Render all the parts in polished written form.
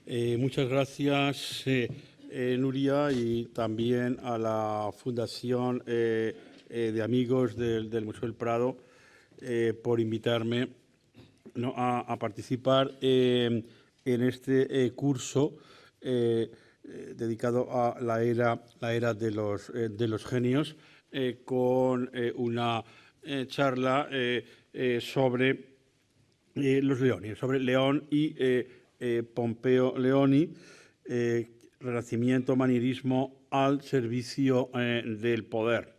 Muchas gracias, Nuria, y también a la Fundación de Amigos del Museo del Prado por invitarme, ¿no?, a participar en este curso dedicado a la era de los genios, con una charla sobre los Leoni, sobre León y Pompeo Leoni, Renacimiento, manierismo al servicio del poder.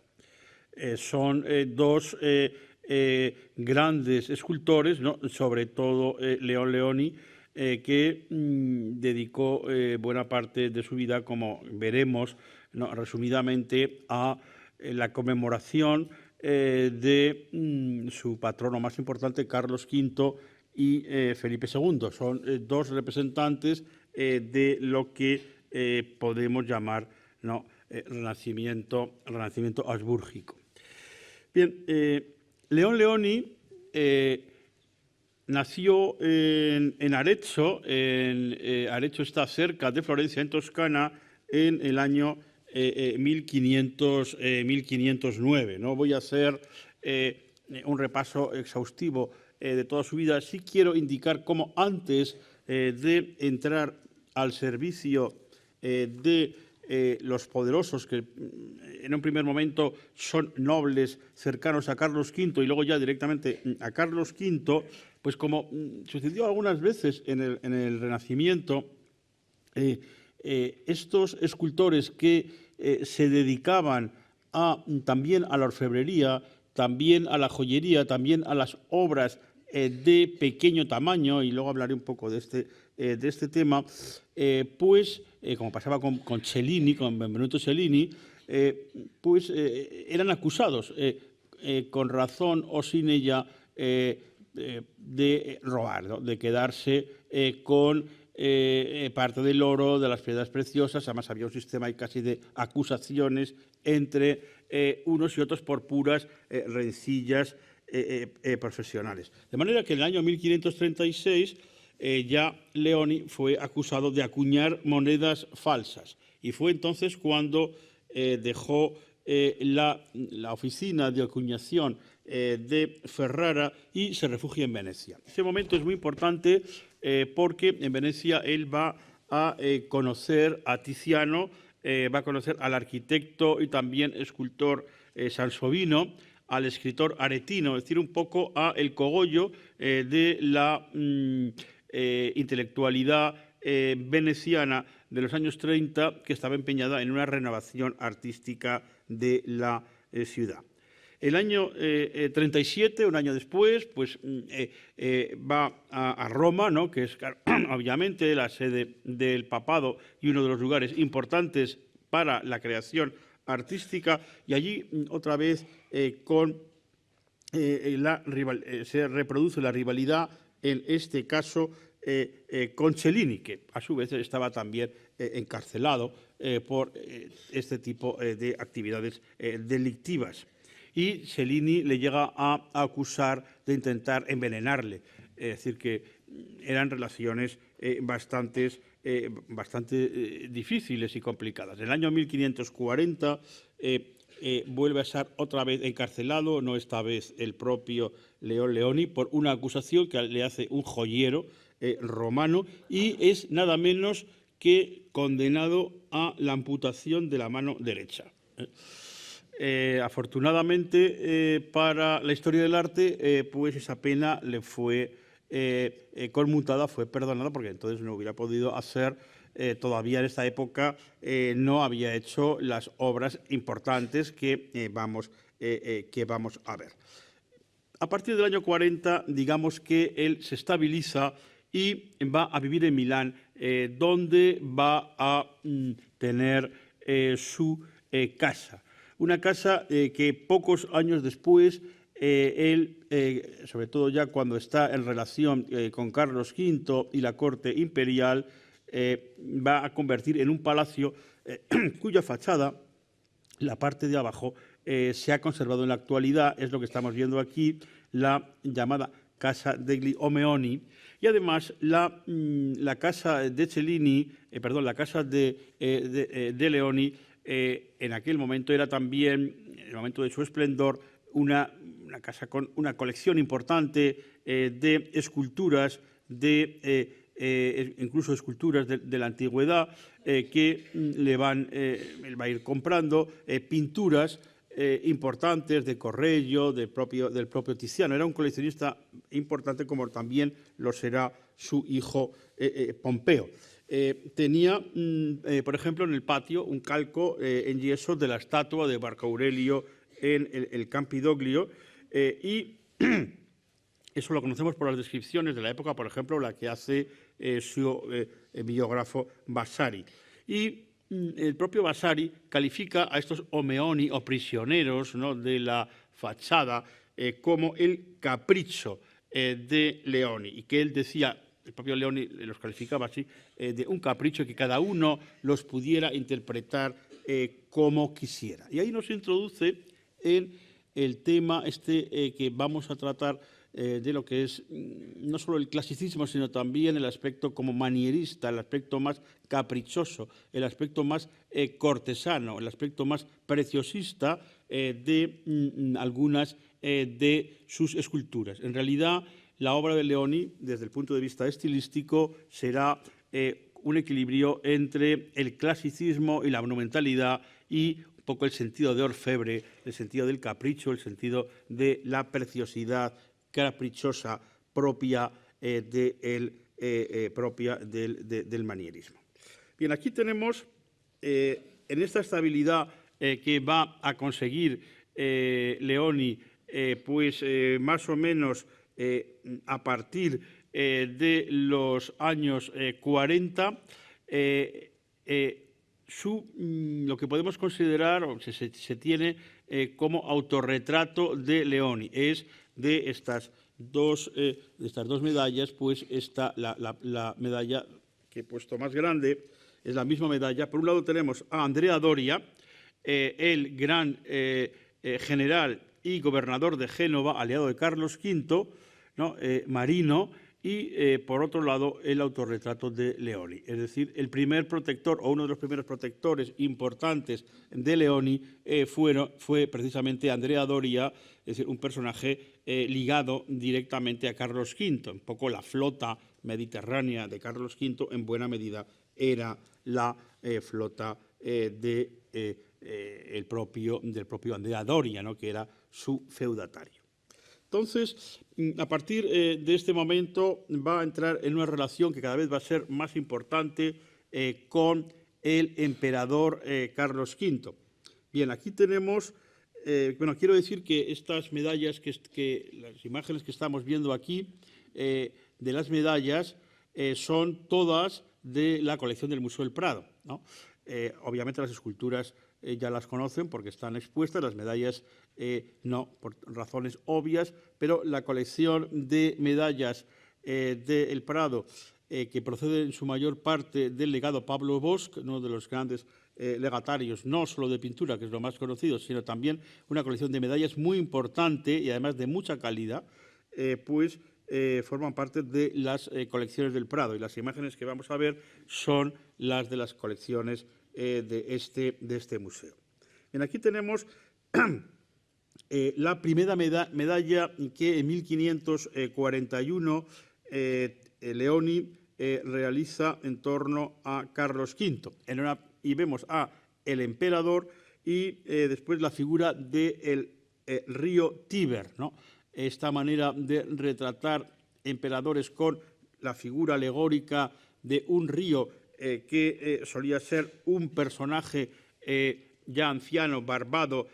Son dos grandes escultores, ¿no?, sobre todo León Leoni, que dedicó buena parte de su vida, como veremos, ¿no?, resumidamente, a la conmemoración de su patrono más importante, Carlos V, y Felipe II. Son dos representantes de lo que podemos llamar, ¿no?, renacimiento habsbúrgico. Bien, León Leoni nació en Arezzo. Arezzo está cerca de Florencia, en Toscana, en el año 1509. No voy a hacer un repaso exhaustivo de toda su vida. Sí quiero indicar cómo antes de entrar al servicio de los poderosos, que en un primer momento son nobles cercanos a Carlos V y luego ya directamente a Carlos V, pues como sucedió algunas veces en el Renacimiento, estos escultores que se dedicaban también a la orfebrería, también a la joyería, también a las obras de pequeño tamaño, y luego hablaré un poco de este tema, pues, como pasaba con Cellini, con Benvenuto Cellini, pues eran acusados, con razón o sin ella, de robar, ¿no?, de quedarse con parte del oro, de las piedras preciosas. Además había un sistema casi de acusaciones entre unos y otros por puras rencillas profesionales. De manera que en el año 1536 ya Leoni fue acusado de acuñar monedas falsas, y fue entonces cuando dejó la oficina de acuñación de Ferrara y se refugia en Venecia. Ese momento es muy importante porque en Venecia él va a conocer a Tiziano, va a conocer al arquitecto y también escultor Sansovino, al escritor Aretino, es decir, un poco a el cogollo de la intelectualidad veneciana de los años 30, que estaba empeñada en una renovación artística de la ciudad. El año 37, un año después, pues va a Roma, ¿no?, que es obviamente la sede del papado y uno de los lugares importantes para la creación artística, y allí otra vez se reproduce la rivalidad, en este caso con Cellini, que a su vez estaba también encarcelado por este tipo de actividades delictivas. Y Cellini le llega a acusar de intentar envenenarle. Es decir, que eran relaciones bastante difíciles y complicadas. En el año 1540 vuelve a ser otra vez encarcelado, no esta vez el propio León Leoni, por una acusación que le hace un joyero romano, y es nada menos que condenado a la amputación de la mano derecha. Afortunadamente para la historia del arte, pues esa pena le fue conmutada, fue perdonada, porque entonces no hubiera podido hacer, todavía en esta época no había hecho las obras importantes que vamos a ver. A partir del año 40, digamos que él se estabiliza y va a vivir en Milán, donde va a tener su casa. Una casa que pocos años después, él, sobre todo ya cuando está en relación con Carlos V y la corte imperial, va a convertir en un palacio cuya fachada, la parte de abajo, se ha conservado en la actualidad. Es lo que estamos viendo aquí, la llamada Casa degli Omeoni, y además la casa de Cellini, la casa de Leoni, en aquel momento era también, en el momento de su esplendor, una casa con una colección importante de esculturas, incluso esculturas de la antigüedad, que él va a ir comprando, pinturas importantes de Correggio, del propio Tiziano. Era un coleccionista importante, como también lo será su hijo Pompeo. Tenía, por ejemplo, en el patio un calco en yeso de la estatua de Marco Aurelio en el Campidoglio, y eso lo conocemos por las descripciones de la época, por ejemplo, la que hace su biógrafo Vasari. Y el propio Vasari califica a estos omeoni o prisioneros, ¿no?, de la fachada como el capricho de Leoni, y que él decía, el propio Leoni los calificaba así, de un capricho que cada uno los pudiera interpretar como quisiera. Y ahí nos introduce en el tema que vamos a tratar de lo que es no solo el clasicismo, sino también el aspecto como manierista, el aspecto más caprichoso, el aspecto más cortesano, el aspecto más preciosista de algunas de sus esculturas. En realidad, la obra de Leoni, desde el punto de vista estilístico, será un equilibrio entre el clasicismo y la monumentalidad, y un poco el sentido de orfebre, el sentido del capricho, el sentido de la preciosidad caprichosa propia del manierismo. Bien, aquí tenemos en esta estabilidad que va a conseguir Leoni, pues más o menos a partir de los años 40, lo que podemos considerar, o se tiene como autorretrato de Leoni, es de estas dos medallas, pues la medalla que he puesto más grande es la misma medalla. Por un lado tenemos a Andrea Doria, el gran general y gobernador de Génova, aliado de Carlos V, ¿no?, marino, y por otro lado el autorretrato de Leoni. Es decir, el primer protector, o uno de los primeros protectores importantes de Leoni fue precisamente Andrea Doria, es decir, un personaje ligado directamente a Carlos V. Un poco la flota mediterránea de Carlos V, en buena medida, era la flota del propio Andrea Doria, ¿no?, que era su feudatario. Entonces, a partir de este momento va a entrar en una relación que cada vez va a ser más importante con el emperador Carlos V. Bien, aquí tenemos, quiero decir que estas medallas, las imágenes que estamos viendo aquí de las medallas, son todas de la colección del Museo del Prado, ¿no? Obviamente las esculturas ya las conocen porque están expuestas, las medallas no, por razones obvias, pero la colección de medallas del Prado, que procede en su mayor parte del legado Pablo Bosch, uno de los grandes legatarios, no solo de pintura, que es lo más conocido, sino también una colección de medallas muy importante y además de mucha calidad, pues forman parte de las colecciones del Prado, y las imágenes que vamos a ver son las de las colecciones de este museo. Bien, aquí tenemos la primera medalla que en 1541 Leoni realiza en torno a Carlos V. Y vemos a el emperador y después la figura del río Tíber, ¿no? Esta manera de retratar emperadores con la figura alegórica de un río que solía ser un personaje ya anciano, barbado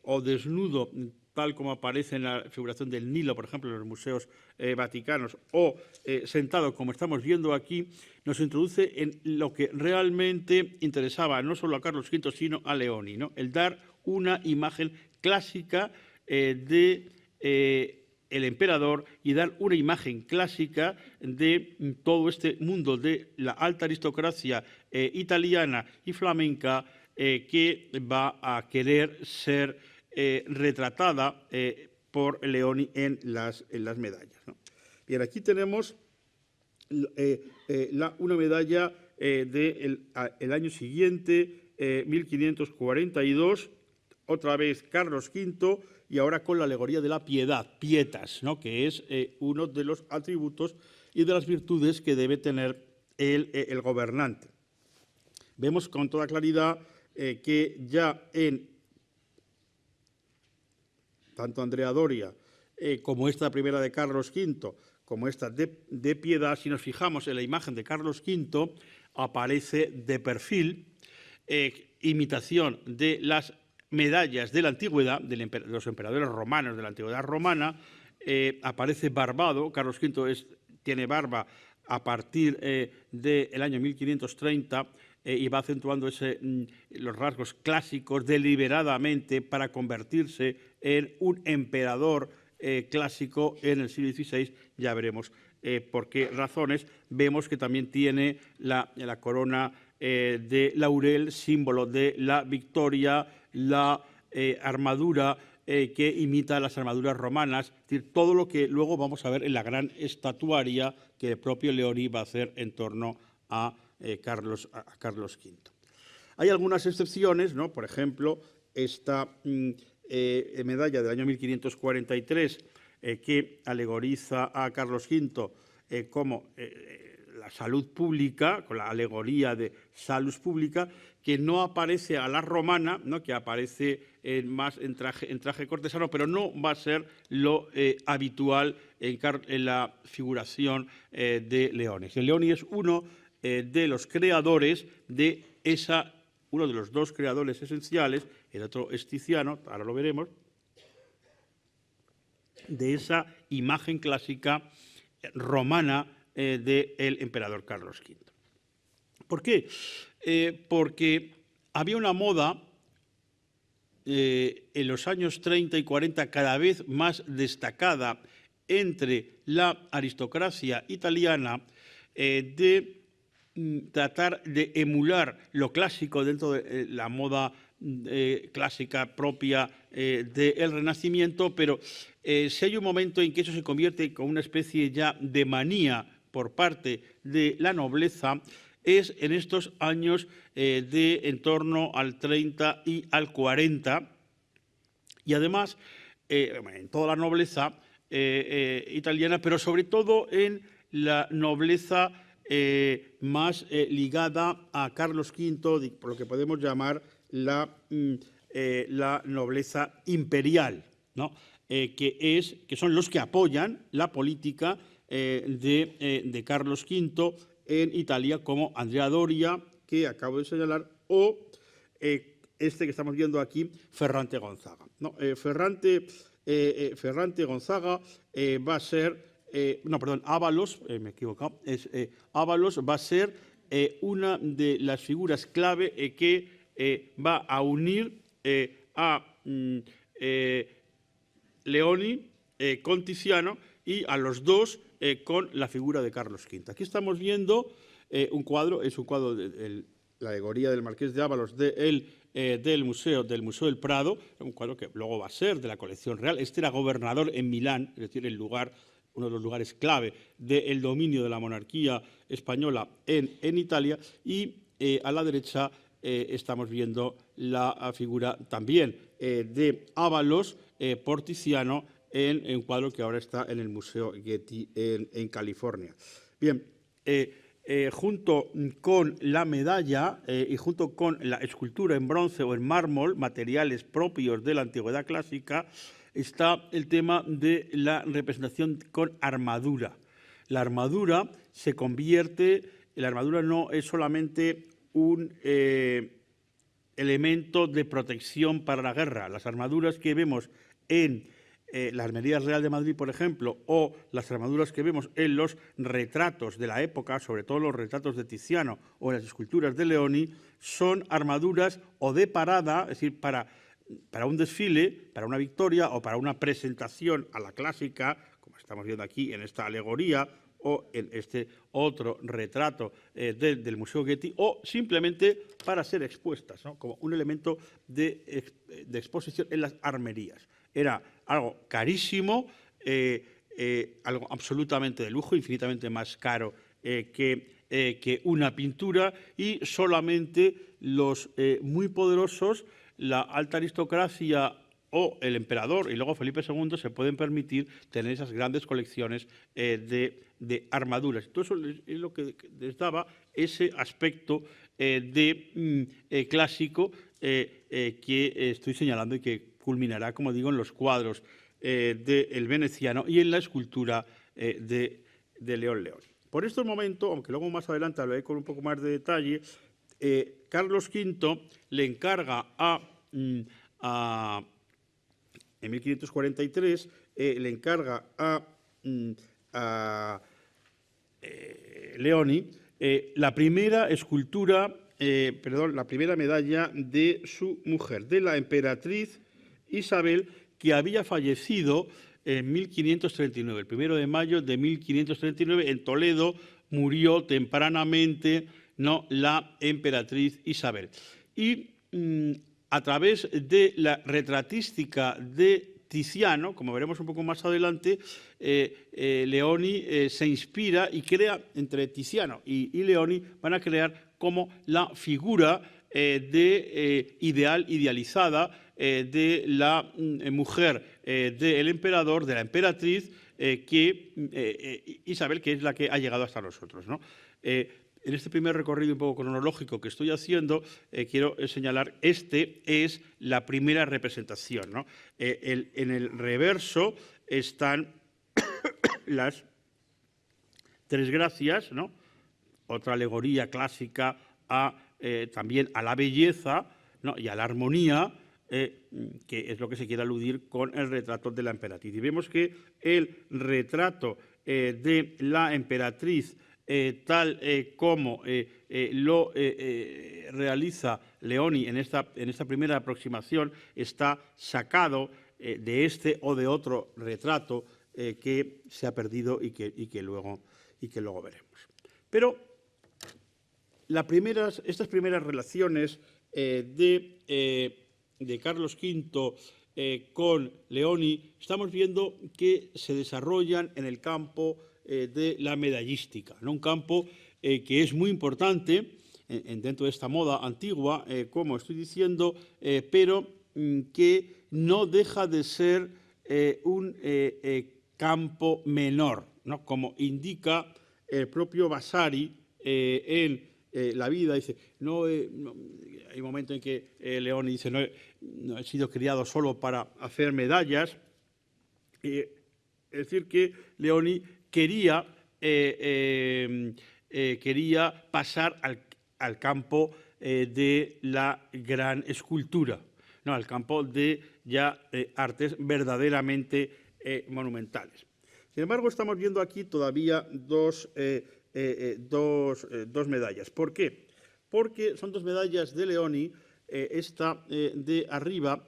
o desnudo, tal como aparece en la figuración del Nilo, por ejemplo, en los museos vaticanos, o sentado, como estamos viendo aquí, nos introduce en lo que realmente interesaba no solo a Carlos V, sino a Leoni, ¿no?, el dar una imagen clásica de el emperador y dar una imagen clásica de todo este mundo de la alta aristocracia italiana y flamenca que va a querer ser retratada por Leoni en las medallas, ¿no? Bien, aquí tenemos una medalla del año siguiente, 1542, otra vez Carlos V, y ahora con la alegoría de la piedad, pietas, ¿no? Que es uno de los atributos y de las virtudes que debe tener el gobernante. Vemos con toda claridad que ya en tanto Andrea Doria como esta primera de Carlos V, como esta de piedad, si nos fijamos en la imagen de Carlos V, aparece de perfil, imitación de las medallas de la antigüedad, de los emperadores romanos de la antigüedad romana, aparece barbado. Carlos V tiene barba a partir del año 1530 y va acentuando los rasgos clásicos deliberadamente para convertirse en un emperador clásico en el siglo XVI. Ya veremos por qué razones. Vemos que también tiene la corona de laurel, símbolo de la victoria, la armadura que imita las armaduras romanas, es decir, todo lo que luego vamos a ver en la gran estatuaria que el propio Leoni va a hacer en torno a Carlos V. Hay algunas excepciones, ¿no? Por ejemplo, esta medalla del año 1543 que alegoriza a Carlos V como la salud pública, con la alegoría de salus publica, que no aparece a la romana, ¿no? Que aparece más en traje cortesano, pero no va a ser lo habitual en la figuración de Leoni. Leoni es uno de los creadores de uno de los dos creadores esenciales, el otro es Tiziano, ahora lo veremos, de esa imagen clásica romana del emperador Carlos V. ¿Por qué? Porque había una moda en los años 30 y 40 cada vez más destacada entre la aristocracia italiana de tratar de emular lo clásico dentro de la moda clásica propia del Renacimiento, pero si hay un momento en que eso se convierte con una especie ya de manía por parte de la nobleza, es en estos años de en torno al 30 y al 40, y además en toda la nobleza italiana, pero sobre todo en la nobleza más ligada a Carlos V, por lo que podemos llamar la nobleza imperial, ¿no? que son los que apoyan la política de Carlos V en Italia, como Andrea Doria, que acabo de señalar, o este que estamos viendo aquí, Ferrante Gonzaga, ¿no? Ferrante Gonzaga va a ser, Ábalos, me he equivocado, Ábalos va a ser una de las figuras clave que va a unir a Leoni con Tiziano y a los dos con la figura de Carlos V. Aquí estamos viendo un cuadro, es un cuadro de la alegoría del Marqués de Ábalos del Museo del Prado, un cuadro que luego va a ser de la colección real. Este era gobernador en Milán, es decir, uno de los lugares clave del dominio de la monarquía española en Italia, y a la derecha estamos viendo la figura también de Ábalos por Tiziano en un cuadro que ahora está en el Museo Getty en California. Bien, junto con la medalla y junto con la escultura en bronce o en mármol, materiales propios de la antigüedad clásica, está el tema de la representación con armadura. La armadura no es solamente un elemento de protección para la guerra. Las armaduras que vemos en la Armería Real de Madrid, por ejemplo, o las armaduras que vemos en los retratos de la época, sobre todo los retratos de Tiziano o las esculturas de Leoni, son armaduras o de parada, es decir, para un desfile, para una victoria o para una presentación a la clásica, como estamos viendo aquí en esta alegoría o en este otro retrato del Museo Getty, o simplemente para ser expuestas, ¿no? Como un elemento de exposición en las armerías. Era algo carísimo, algo absolutamente de lujo, infinitamente más caro que una pintura, y solamente los muy poderosos, la alta aristocracia o el emperador y luego Felipe II se pueden permitir tener esas grandes colecciones de armaduras. Todo eso es lo que les daba ese aspecto clásico que estoy señalando y que culminará, como digo, en los cuadros del veneciano y en la escultura de León León. Por este momento, aunque luego más adelante hablaré con un poco más de detalle, Carlos V le encarga en 1543, le encarga a Leoni la primera escultura, la primera medalla de su mujer, de la emperatriz Isabel, que había fallecido en 1539. El 1 de mayo de 1539, en Toledo, murió tempranamente, ¿no?, la emperatriz Isabel. Y a través de la retratística de Tiziano, como veremos un poco más adelante, Leoni se inspira y crea, entre Tiziano y Leoni, van a crear como la figura idealizada de la mujer del emperador, de la emperatriz, Isabel, que es la que ha llegado hasta nosotros, ¿no? En este primer recorrido un poco cronológico que estoy haciendo, quiero señalar, es la primera representación, ¿no? En el reverso están las tres gracias, ¿no?, otra alegoría clásica también a la belleza, ¿no?, y a la armonía, que es lo que se quiere aludir con el retrato de la emperatriz. Y vemos que el retrato de la emperatriz, tal como lo realiza Leoni en esta primera aproximación, está sacado de este o de otro retrato que se ha perdido y que luego veremos. Pero estas primeras relaciones de Carlos V con Leoni, estamos viendo que se desarrollan en el campo de la medallística, ¿no?, un campo que es muy importante dentro de esta moda antigua, como estoy diciendo, pero que no deja de ser un campo menor, ¿no?, como indica el propio Vasari en la vida. Dice, hay un momento en que Leoni dice, no he sido criado solo para hacer medallas. Es decir, que Leoni quería pasar al campo de la gran escultura, ¿no?, al campo de ya artes verdaderamente monumentales. Sin embargo, estamos viendo aquí todavía dos medallas. ¿Por qué? Porque son dos medallas de Leoni. Esta de arriba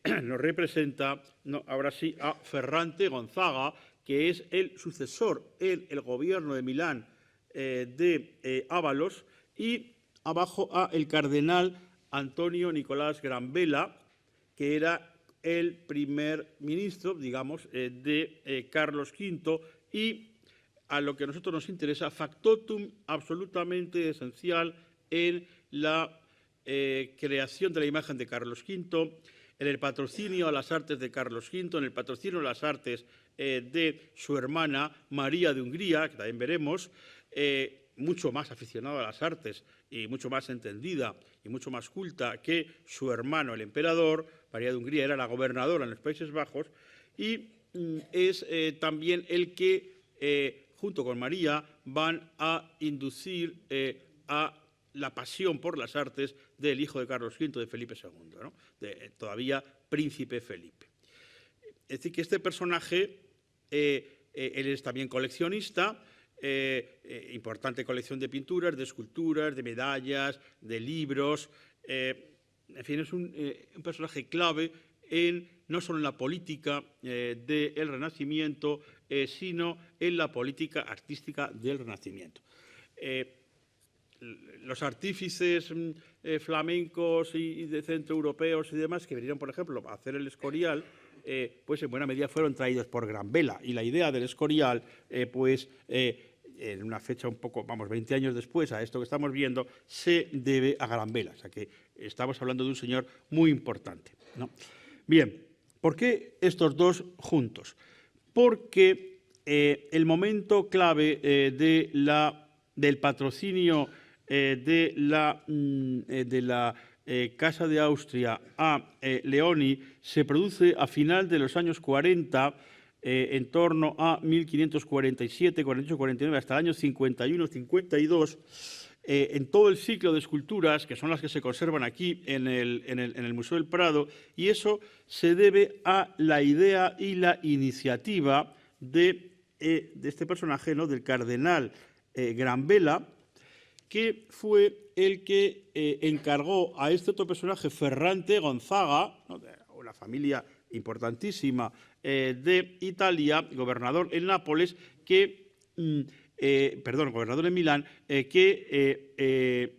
nos representa, ahora sí, a Ferrante Gonzaga, que es el sucesor en el gobierno de Milán de Ávalos, y abajo a el cardenal Antonio Nicolás Granvela, que era el primer ministro, digamos, de Carlos V, y a lo que a nosotros nos interesa, factotum absolutamente esencial en la creación de la imagen de Carlos V, en el patrocinio a las artes de Carlos V, en el patrocinio a las artes de su hermana María de Hungría, que también veremos, mucho más aficionada a las artes y mucho más entendida y mucho más culta que su hermano, el emperador. María de Hungría era la gobernadora en los Países Bajos, y es también el que, junto con María, van a inducir a la pasión por las artes del hijo de Carlos V, de Felipe II, ¿no?, todavía príncipe Felipe. Es decir, que este personaje, él es también coleccionista, importante colección de pinturas, de esculturas, de medallas, de libros. En fin, es un personaje clave no solo en la política del Renacimiento, sino en la política artística del Renacimiento. Los artífices flamencos y de centroeuropeos y demás que vinieron, por ejemplo, a hacer el Escorial, pues en buena medida fueron traídos por Grambela. Y la idea del Escorial, en una fecha un poco, 20 años después a esto que estamos viendo, se debe a Grambela. O sea que estamos hablando de un señor muy importante, ¿no? Bien, ¿por qué estos dos juntos? Porque el momento clave del patrocinio de la Casa de Austria a Leoni se produce a final de los años 40, en torno a 1547, 48, 49, hasta el año 51, 52, en todo el ciclo de esculturas, que son las que se conservan aquí en el Museo del Prado, y eso se debe a la idea y la iniciativa de este personaje, ¿no?, del cardenal Grambela, que fue el que encargó a este otro personaje, Ferrante Gonzaga, ¿no?, de una familia importantísima de Italia, gobernador en Nápoles, gobernador en Milán, que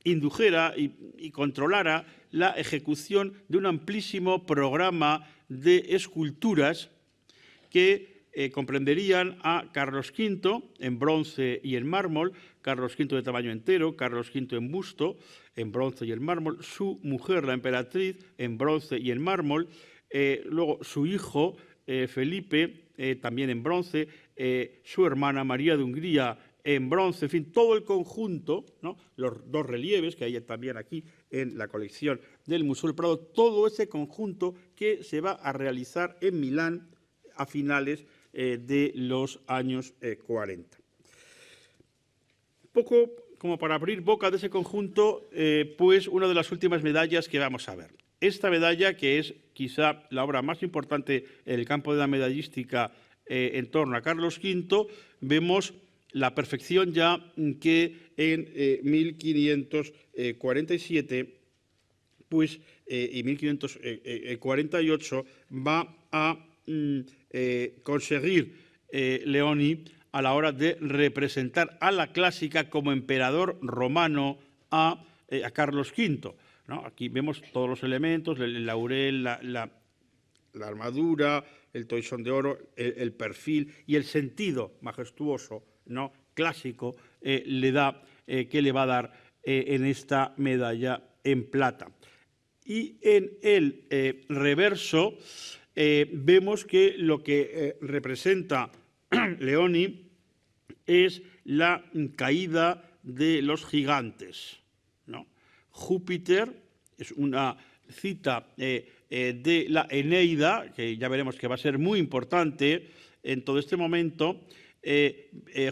indujera y controlara la ejecución de un amplísimo programa de esculturas que comprenderían a Carlos V en bronce y en mármol, Carlos V de tamaño entero, Carlos V en busto, en bronce y en mármol, su mujer, la emperatriz, en bronce y en mármol, luego su hijo, Felipe, también en bronce, su hermana María de Hungría en bronce, en fin, todo el conjunto, ¿no?, los dos relieves que hay también aquí en la colección del Museo del Prado, todo ese conjunto que se va a realizar en Milán a finales de los años 40. Poco como para abrir boca de ese conjunto, pues una de las últimas medallas que vamos a ver. Esta medalla, que es quizá la obra más importante en el campo de la medallística en torno a Carlos V, vemos la perfección ya que en 1547 pues, y 1548 va a conseguir Leoni a la hora de representar a la clásica como emperador romano a Carlos V, ¿no? Aquí vemos todos los elementos, el laurel, la armadura, el toisón de oro, el perfil y el sentido majestuoso, ¿no?, clásico, que le va a dar en esta medalla en plata. Y en el reverso vemos que lo que representa Leoni es la caída de los gigantes, ¿no? Júpiter es una cita de la Eneida, que ya veremos que va a ser muy importante en todo este momento,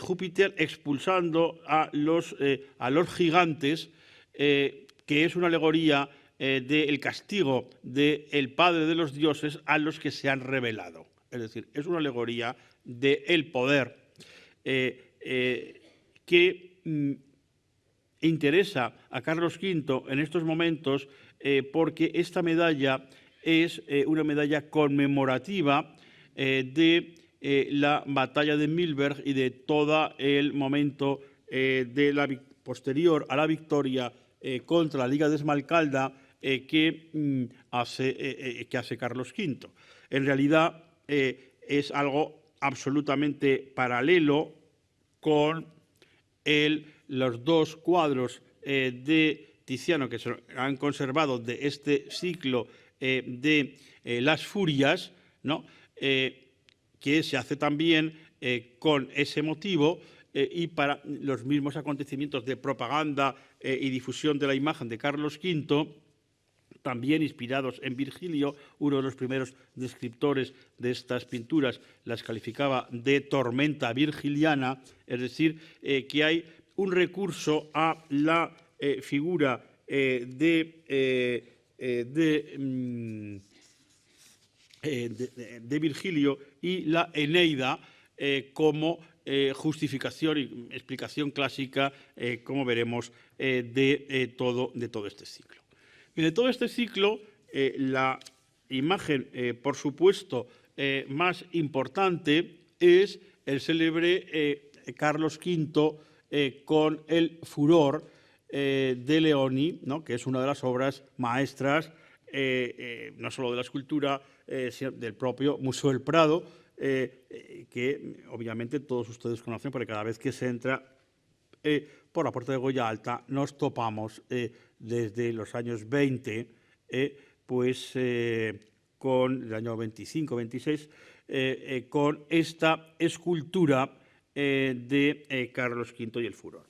Júpiter expulsando a los gigantes, que es una alegoría del castigo del Padre de los dioses a los que se han rebelado. Es decir, es una alegoría del poder que interesa a Carlos V en estos momentos, porque esta medalla es una medalla conmemorativa de la batalla de Milberg y de todo el momento posterior a la victoria contra la Liga de Esmalcalda que hace Carlos V. En realidad es algo absolutamente paralelo con los dos cuadros de Tiziano que se han conservado de este ciclo de las Furias, ¿no?, que se hace también con ese motivo y para los mismos acontecimientos de propaganda y difusión de la imagen de Carlos V, también inspirados en Virgilio. Uno de los primeros descriptores de estas pinturas las calificaba de tormenta virgiliana, es decir, que hay un recurso a la figura de Virgilio y la Eneida como justificación y explicación clásica, como veremos, de todo este ciclo. Y de todo este ciclo, la imagen, por supuesto, más importante es el célebre Carlos V con el Furor de Leoni, ¿no?, que es una de las obras maestras, no solo de la escultura, del propio Museo del Prado, que obviamente todos ustedes conocen, porque cada vez que se entra por la puerta de Goya Alta nos topamos desde los años 20, pues con el año 25-26, con esta escultura de Carlos V y el furor.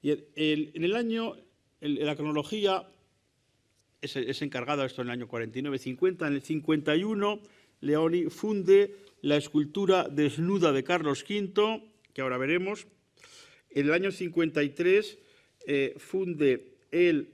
Y en el año, la cronología es encargada, esto en el año 49-50, en el 51 Leoni funde la escultura desnuda de Carlos V, que ahora veremos. En el año 53 funde el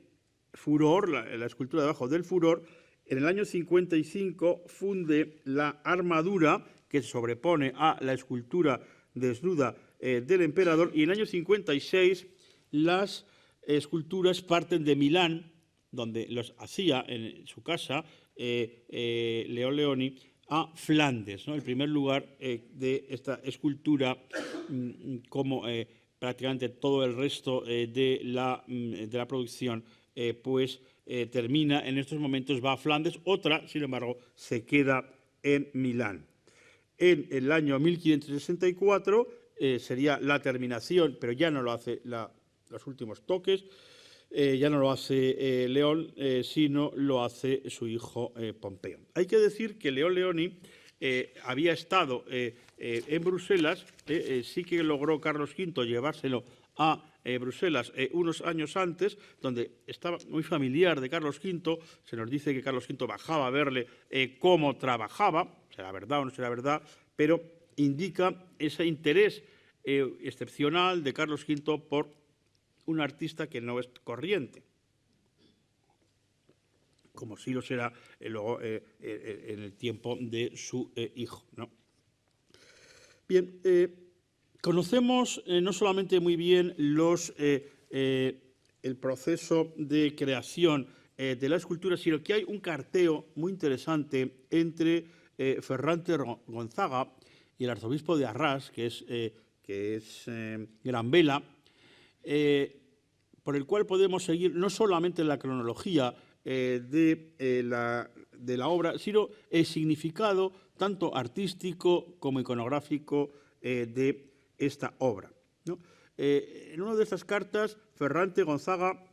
furor, la escultura debajo del furor. En el año 55 funde la armadura, que se sobrepone a la escultura desnuda del emperador. Y en el año 56 las esculturas parten de Milán, donde los hacía en su casa Leo Leoni, a Flandes, ¿no? El primer lugar de esta escultura, como prácticamente todo el resto de la producción, pues termina en estos momentos, va a Flandes. Otra, sin embargo, se queda en Milán. En el año 1564 sería la terminación, pero ya no lo hace los últimos toques, ya no lo hace León, sino lo hace su hijo Pompeo. Hay que decir que Leo Leoni había estado en Bruselas, sí que logró Carlos V llevárselo a Bruselas unos años antes, donde estaba muy familiar de Carlos V. Se nos dice que Carlos V bajaba a verle cómo trabajaba, será verdad o no será verdad, pero indica ese interés excepcional de Carlos V por un artista que no es corriente, como sí lo será luego en el tiempo de su hijo, ¿no? Bien, conocemos no solamente muy bien el proceso de creación de la escultura, sino que hay un carteo muy interesante entre Ferrante Gonzaga y el arzobispo de Arras, que es Gran Vela, por el cual podemos seguir no solamente la cronología de la obra, sino el significado tanto artístico como iconográfico de esta obra, ¿no? En una de estas cartas, Ferrante Gonzaga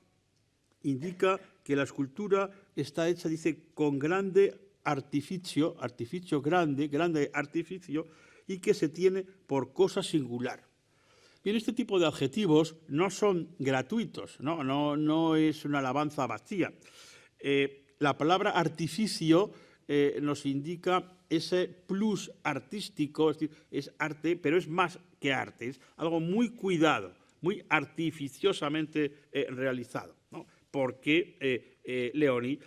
indica que la escultura está hecha, dice, con grande artificio grande artificio, y que se tiene por cosa singular. Bien, este tipo de adjetivos no son gratuitos, no es una alabanza vacía. La palabra artificio nos indica ese plus artístico, es decir, es arte, pero es más que arte, es algo muy cuidado, muy artificiosamente realizado, ¿no? Porque Leoni,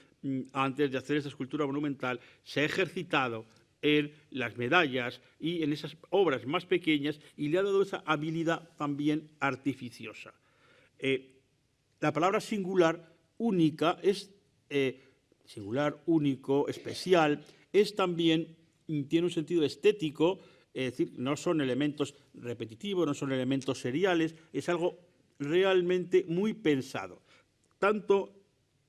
antes de hacer esta escultura monumental, se ha ejercitado en las medallas y en esas obras más pequeñas, y le ha dado esa habilidad también artificiosa. La palabra singular, única, es singular, único, especial, es también, tiene un sentido estético, es decir, no son elementos repetitivos, no son elementos seriales, es algo realmente muy pensado. Tanto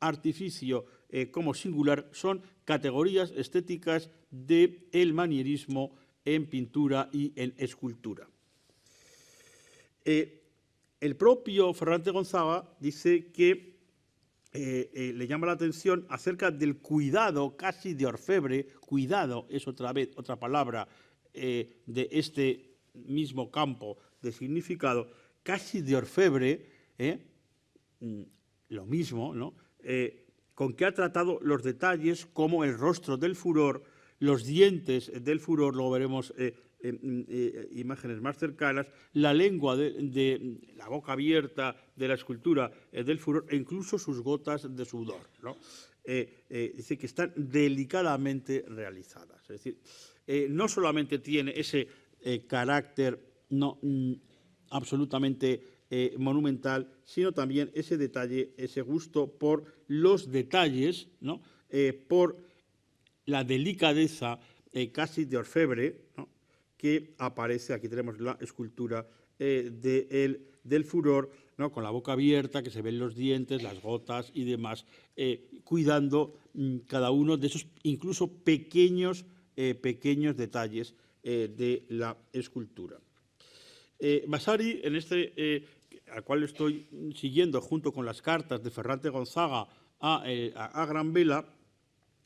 artificio como singular son categorías estéticas del manierismo en pintura y en escultura. El propio Ferrante Gonzaga dice que le llama la atención acerca del cuidado casi de orfebre. Cuidado es otra palabra de este mismo campo de significado, casi de orfebre, lo mismo, ¿no? Con que ha tratado los detalles como el rostro del furor, los dientes del furor, luego veremos imágenes más cercanas, la lengua de la boca abierta de la escultura del furor, e incluso sus gotas de sudor, ¿no? Dice que están delicadamente realizadas. Es decir, no solamente tiene ese carácter absolutamente monumental, sino también ese detalle, ese gusto por los detalles, ¿no? Por la delicadeza casi de orfebre, ¿no? Que aparece. Aquí tenemos la escultura del furor, ¿no? Con la boca abierta, que se ven los dientes, las gotas y demás, cuidando cada uno de esos incluso pequeños detalles de la escultura. Vasari, en al cual estoy siguiendo junto con las cartas de Ferrante Gonzaga a Gran Vela,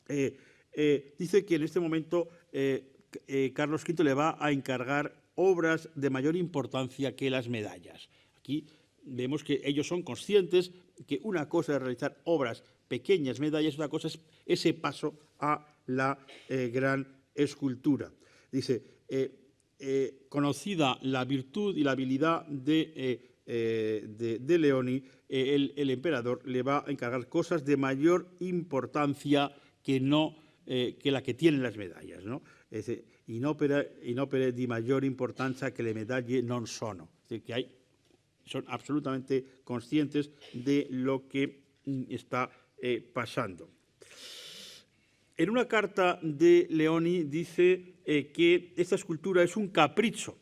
dice que en este momento Carlos V le va a encargar obras de mayor importancia que las medallas. Aquí vemos que ellos son conscientes que una cosa es realizar obras pequeñas, medallas, otra cosa es ese paso a la gran escultura. Dice, conocida la virtud y la habilidad de Leoni, el emperador le va a encargar cosas de mayor importancia que la que tienen las medallas, ¿no? Es decir, in opere di maggior importanza che le medaglie non sono. Es decir, que son absolutamente conscientes de lo que está pasando. En una carta de Leoni dice que esta escultura es un capricho,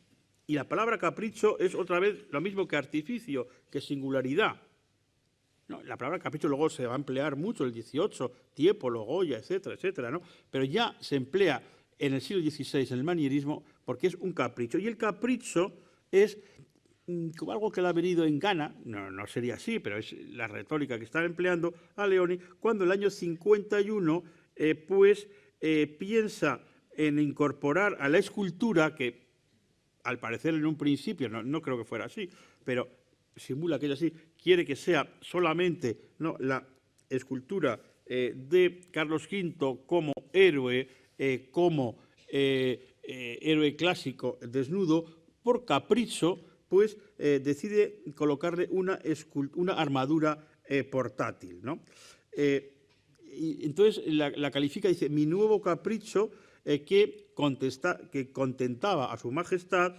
y la palabra capricho es otra vez lo mismo que artificio, que singularidad. No, la palabra capricho luego se va a emplear mucho en el XVIII, Tiepolo, Goya, etcétera, etcétera, ¿no? Pero ya se emplea en el siglo XVI en el manierismo porque es un capricho. Y el capricho es como algo que le ha venido en gana, no sería así, pero es la retórica que está empleando a Leoni, cuando en el año 51 piensa en incorporar a la escultura, que al parecer en un principio, no creo que fuera así, pero simula que es así, quiere que sea solamente, ¿no?, la escultura de Carlos V como héroe, héroe clásico desnudo. Por capricho, pues decide colocarle una armadura portátil, ¿no? Y entonces la califica, dice, mi nuevo capricho que contentaba a su majestad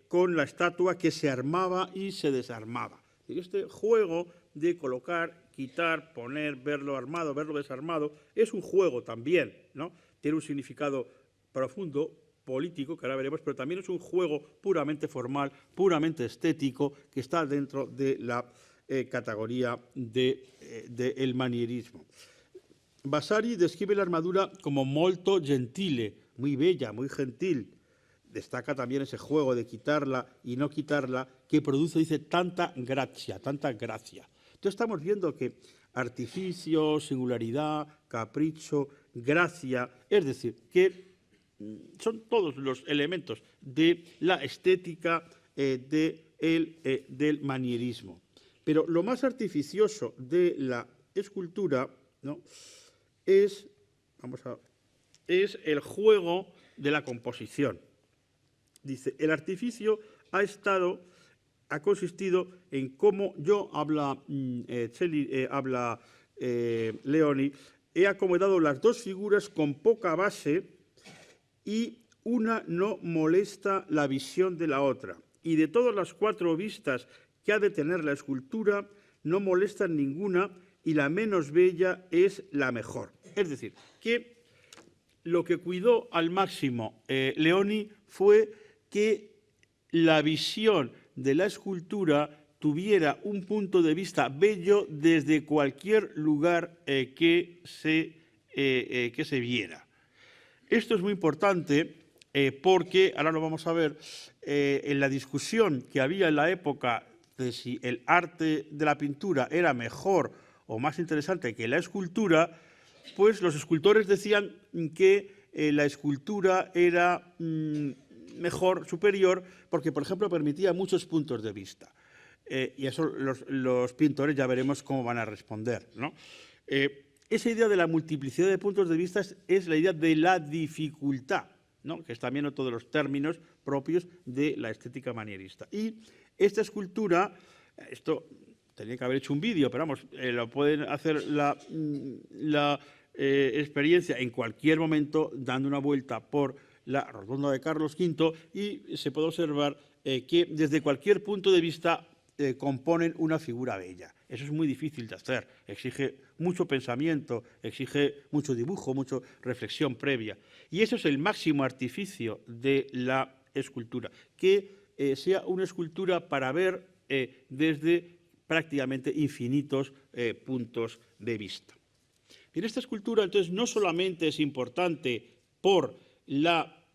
con la estatua que se armaba y se desarmaba. Este juego de colocar, quitar, poner, verlo armado, verlo desarmado, es un juego también, ¿no? Tiene un significado profundo, político, que ahora veremos, pero también es un juego puramente formal, puramente estético, que está dentro de la categoría del manierismo. Vasari describe la armadura como molto gentile, muy bella, muy gentil. Destaca también ese juego de quitarla y no quitarla, que produce, dice, tanta gracia. Entonces estamos viendo que artificio, singularidad, capricho, gracia, es decir, que son todos los elementos de la estética del manierismo. Pero lo más artificioso de la escultura, ¿no?, es el juego de la composición. Dice, el artificio ha consistido en cómo habla Leoni, he acomodado las dos figuras con poca base y una no molesta la visión de la otra. Y de todas las 4 vistas que ha de tener la escultura, no molestan ninguna y la menos bella es la mejor. Es decir, que lo que cuidó al máximo Leoni fue que la visión de la escultura tuviera un punto de vista bello desde cualquier lugar que se viera. Esto es muy importante porque, ahora lo vamos a ver, en la discusión que había en la época de si el arte de la pintura era mejor o más interesante que la escultura, pues los escultores decían que la escultura era mejor, superior, porque, por ejemplo, permitía muchos puntos de vista. Y eso los pintores ya veremos cómo van a responder, ¿no? Esa idea de la multiplicidad de puntos de vista es la idea de la dificultad, ¿no?, que es también otro de los términos propios de la estética manierista. Y esta escultura, esto tenía que haber hecho un vídeo, pero vamos, lo pueden hacer la experiencia en cualquier momento dando una vuelta por la rotonda de Carlos V y se puede observar que desde cualquier punto de vista componen una figura bella. Eso es muy difícil de hacer, exige mucho pensamiento, exige mucho dibujo, mucha reflexión previa. Y eso es el máximo artificio de la escultura, que sea una escultura para ver desde prácticamente infinitos puntos de vista. Bien, esta escultura, entonces, no solamente es importante por la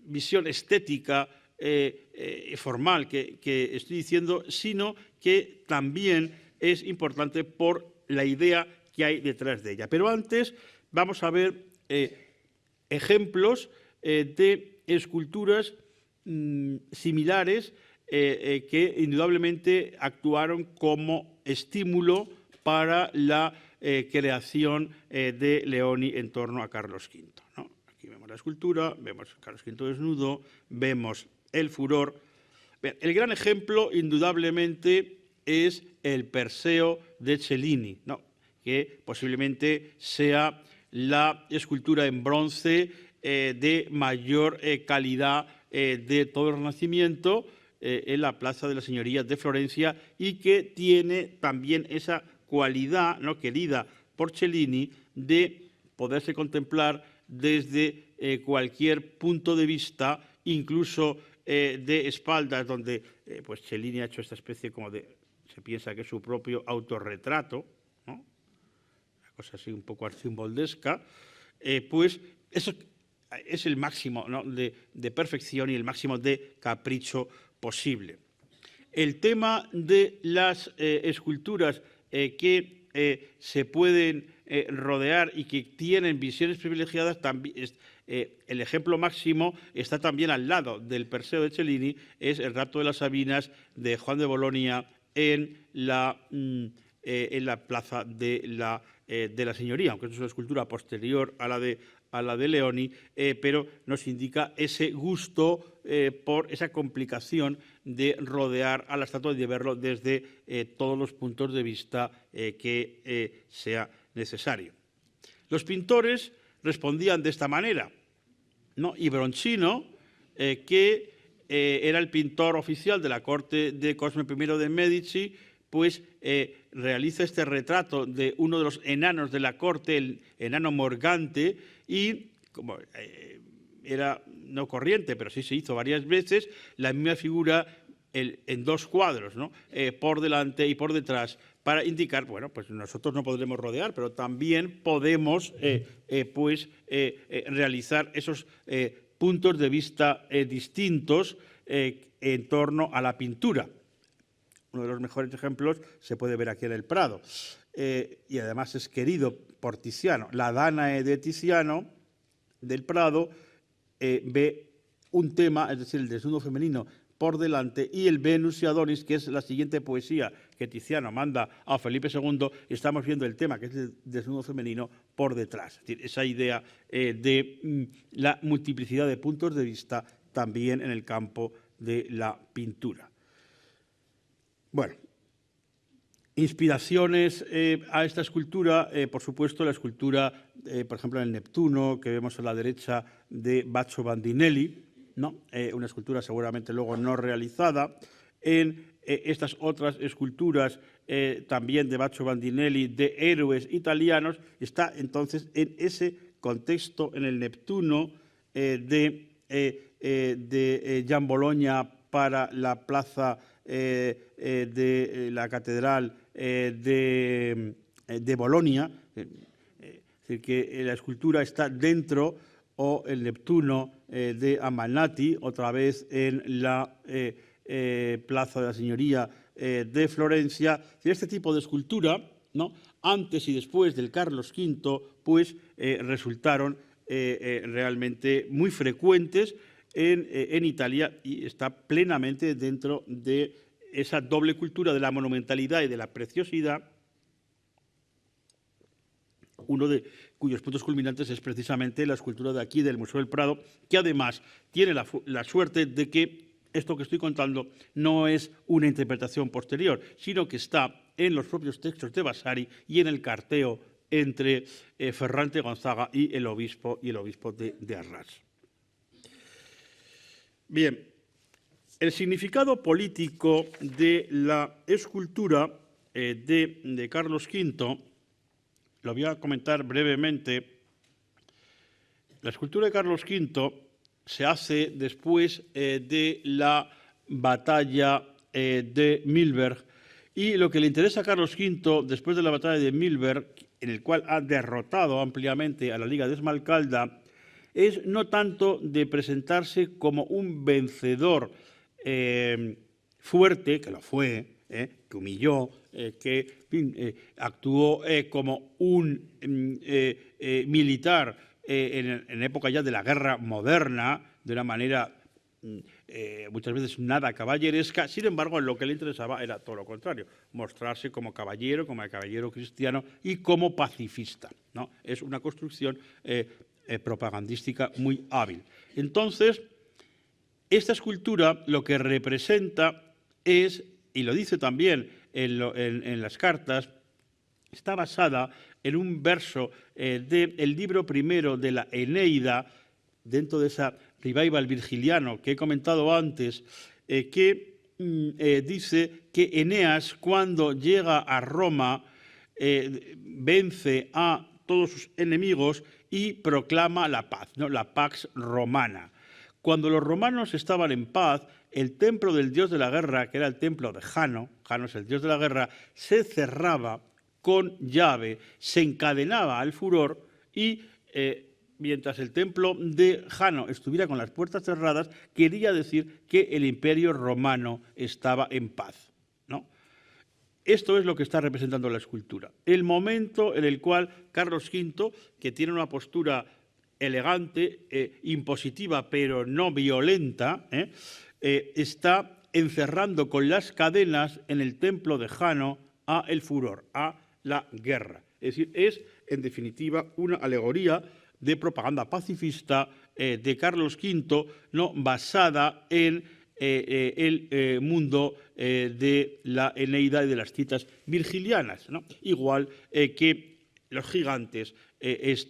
visión estética formal que estoy diciendo, sino que también es importante por la idea que hay detrás de ella. Pero antes vamos a ver ejemplos de esculturas similares que indudablemente actuaron como estímulo para la creación de Leoni en torno a Carlos V, ¿no? Aquí vemos la escultura, vemos a Carlos V desnudo, vemos el furor. Bien, el gran ejemplo, indudablemente, es el Perseo de Cellini, ¿no? Que posiblemente sea la escultura en bronce de mayor calidad de todo el Renacimiento en la Plaza de la Señoría de Florencia, y que tiene también esa cualidad, ¿no?, querida por Cellini, de poderse contemplar desde cualquier punto de vista, incluso de espaldas, donde pues Cellini ha hecho esta especie como de, se piensa que es su propio autorretrato, ¿no?, una cosa así un poco arcimboldesca, pues eso es el máximo, ¿no?, de perfección y el máximo de capricho posible. El tema de las esculturas que se pueden rodear y que tienen visiones privilegiadas, también el ejemplo máximo está también al lado del Perseo de Cellini, es el rapto de las Sabinas de Juan de Bolonia en la Plaza de la Señoría, aunque es una escultura posterior a la de Leoni, pero nos indica ese gusto por esa complicación de rodear a la estatua y de verlo desde todos los puntos de vista que sea necesario. Los pintores respondían de esta manera, ¿no? Y Broncino, que era el pintor oficial de la corte de Cosme I de Medici, pues realiza este retrato de uno de los enanos de la corte, el enano Morgante, y como era no corriente, pero sí se hizo varias veces, la misma figura en dos cuadros, ¿no?, por delante y por detrás, para indicar, bueno, pues nosotros no podremos rodear, pero también podemos realizar esos puntos de vista distintos en torno a la pintura. Uno de los mejores ejemplos se puede ver aquí en el Prado, y además es querido por Tiziano. La Danae de Tiziano del Prado ve un tema, es decir, el desnudo femenino por delante, y el Venus y Adonis, que es la siguiente poesía que Tiziano manda a Felipe II, estamos viendo el tema, que es el desnudo femenino, por detrás. Es decir, esa idea de la multiplicidad de puntos de vista también en el campo de la pintura. Bueno, inspiraciones a esta escultura, por supuesto, la escultura, por ejemplo, en el Neptuno, que vemos a la derecha de Baccio Bandinelli, ¿no? Una escultura seguramente luego no realizada. En estas otras esculturas también de Baccio Bandinelli de héroes italianos, está entonces en ese contexto, en el Neptuno de Gian Bologna para la plaza de la catedral de Bolonia, es decir, que la escultura está dentro, o el Neptuno de Amalnati, otra vez en la Plaza de la Señoría de Florencia. Este tipo de escultura, ¿no?, antes y después del Carlos V, pues resultaron realmente muy frecuentes en Italia, y está plenamente dentro de esa doble cultura de la monumentalidad y de la preciosidad, uno de cuyos puntos culminantes es precisamente la escultura de aquí del Museo del Prado, que además tiene la suerte de que esto que estoy contando no es una interpretación posterior, sino que está en los propios textos de Vasari y en el carteo entre Ferrante Gonzaga y el obispo de Arras. Bien, el significado político de la escultura de Carlos V lo voy a comentar brevemente. la escultura de Carlos V se hace después de la batalla de Milberg, y lo que le interesa a Carlos V después de la batalla de Milberg, en el cual ha derrotado ampliamente a la Liga de Esmalcalda, es no tanto de presentarse como un vencedor fuerte, que lo fue, que humilló, que actuó como un militar en época ya de la guerra moderna, de una manera muchas veces nada caballeresca. Sin embargo, lo que le interesaba era todo lo contrario, mostrarse como caballero cristiano y como pacifista, ¿no? Es una construcción propagandística muy hábil. Entonces, esta escultura lo que representa es, y lo dice también en las cartas, está basada en un verso del libro primero de la Eneida, dentro de esa revival virgiliano que he comentado antes, que dice que Eneas, cuando llega a Roma, vence a todos sus enemigos y proclama la paz, ¿no? La Pax Romana. Cuando los romanos estaban en paz, el templo del dios de la guerra, que era el templo de Jano, Jano es el dios de la guerra, se cerraba con llave, se encadenaba al furor y mientras el templo de Jano estuviera con las puertas cerradas, quería decir que el imperio romano estaba en paz, ¿no? Esto es lo que está representando la escultura. El momento en el cual Carlos V, que tiene una postura elegante, impositiva, pero no violenta, está encerrando con las cadenas en el templo de Jano a el furor, a la guerra. Es decir, es, en definitiva, una alegoría de propaganda pacifista de Carlos V, ¿no?, basada en el mundo de la Eneida y de las citas virgilianas, ¿no? Igual que los gigantes de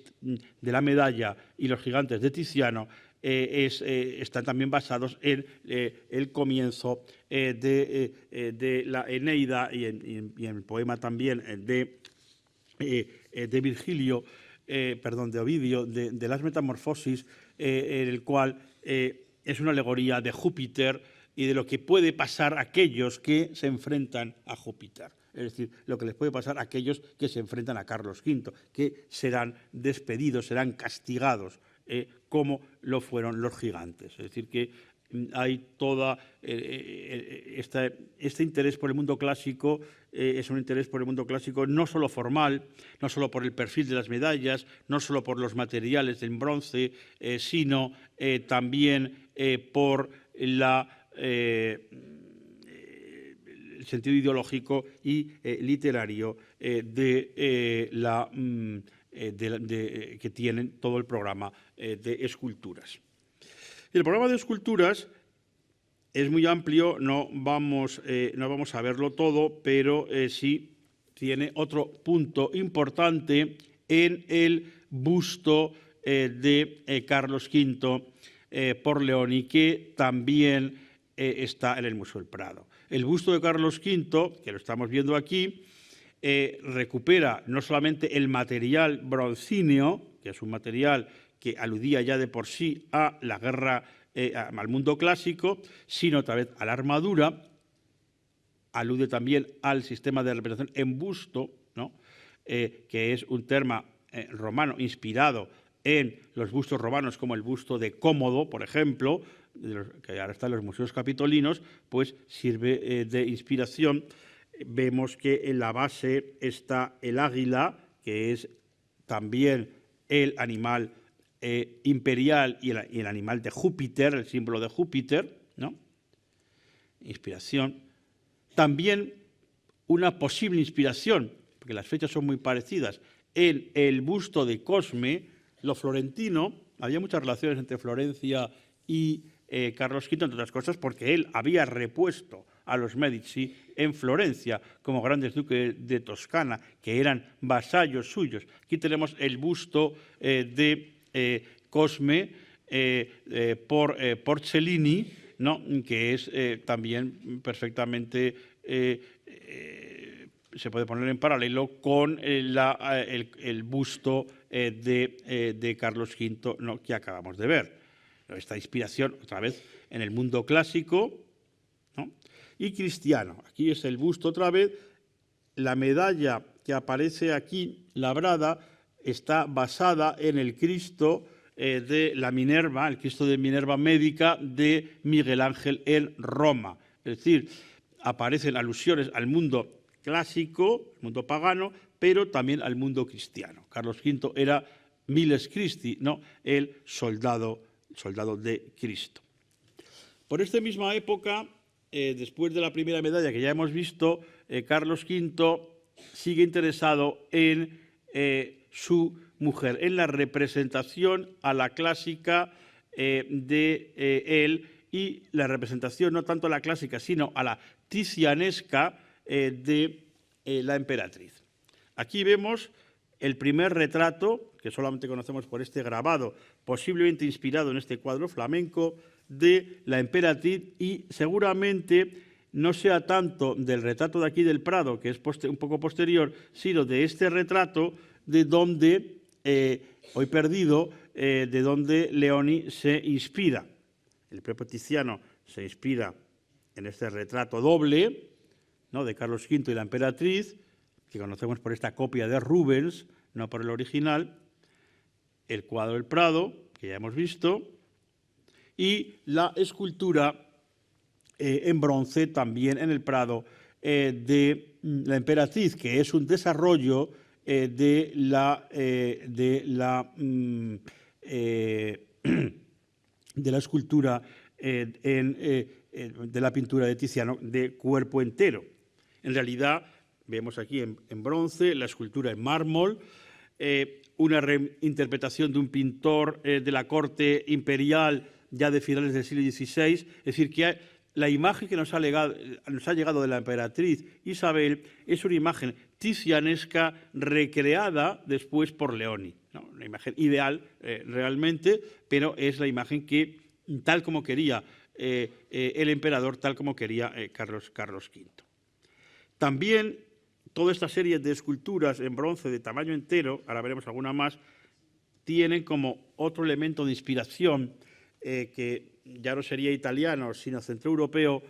la medalla y los gigantes de Tiziano están también basados en el comienzo de la Eneida y en el poema también de Virgilio, de Ovidio, de las Metamorfosis, en el cual es una alegoría de Júpiter y de lo que puede pasar a aquellos que se enfrentan a Júpiter. Es decir, lo que les puede pasar a aquellos que se enfrentan a Carlos V, que serán despedidos, serán castigados, como lo fueron los gigantes. Es decir, que hay todo este interés por el mundo clásico, es un interés por el mundo clásico no solo formal, no solo por el perfil de las medallas, no solo por los materiales del bronce, sino también por el sentido ideológico y literario que tienen todo el programa de esculturas. El programa de esculturas es muy amplio, no vamos a verlo todo, pero sí tiene otro punto importante en el busto de Carlos V por Leoni, que también está en el Museo del Prado. El busto de Carlos V, que lo estamos viendo aquí, recupera no solamente el material broncíneo, que es un material que aludía ya de por sí a la guerra, al mundo clásico, sino otra vez a la armadura, alude también al sistema de representación en busto, ¿no?, que es un terma romano inspirado en los bustos romanos, como el busto de Cómodo, por ejemplo, que ahora está en los museos capitolinos, pues sirve de inspiración. Vemos que en la base está el águila, que es también el animal imperial y el animal de Júpiter, el símbolo de Júpiter, ¿no? Inspiración. También una posible inspiración, porque las fechas son muy parecidas, en el busto de Cosme, lo florentino. Había muchas relaciones entre Florencia y Carlos V, entre otras cosas, porque él había repuesto a los Medici en Florencia como grandes duques de Toscana, que eran vasallos suyos. Aquí tenemos el busto de Cosme por Cellini, ¿no?, que es también perfectamente, se puede poner en paralelo con el busto de Carlos V, ¿no?, que acabamos de ver. Esta inspiración, otra vez, en el mundo clásico, ¿no?, y cristiano. Aquí es el busto otra vez. La medalla que aparece aquí labrada está basada en el Cristo de la Minerva, el Cristo de Minerva médica de Miguel Ángel en Roma. Es decir, aparecen alusiones al mundo clásico, el mundo pagano, pero también al mundo cristiano. Carlos V era Miles Christi, ¿no?, el soldado de Cristo. Por esta misma época, después de la primera medalla que ya hemos visto, Carlos V sigue interesado en su mujer, en la representación a la clásica de él, y la representación no tanto a la clásica, sino a la ticianesca de la emperatriz. Aquí vemos el primer retrato, que solamente conocemos por este grabado, posiblemente inspirado en este cuadro flamenco, de la emperatriz, y seguramente no sea tanto del retrato de aquí del Prado, que es un poco posterior, sino de este retrato de donde, hoy perdido, de donde Leoni se inspira. El propio Tiziano se inspira en este retrato doble, ¿no?, de Carlos V y la emperatriz, que conocemos por esta copia de Rubens, no por el original, el cuadro del Prado, que ya hemos visto, y la escultura en bronce también en el Prado de la emperatriz, que es un desarrollo de la escultura de la pintura de Tiziano de cuerpo entero. En realidad, vemos aquí en bronce la escultura en mármol, una reinterpretación de un pintor de la corte imperial ya de finales del siglo XVI, es decir, que la imagen que nos ha llegado de la emperatriz Isabel es una imagen tizianesca recreada después por Leoni, ¿no?, una imagen ideal realmente, pero es la imagen que, tal como quería el emperador, tal como quería Carlos V. También toda esta serie de esculturas en bronce de tamaño entero, ahora veremos alguna más, tienen como otro elemento de inspiración que ya no sería italiano, sino centroeuropeo,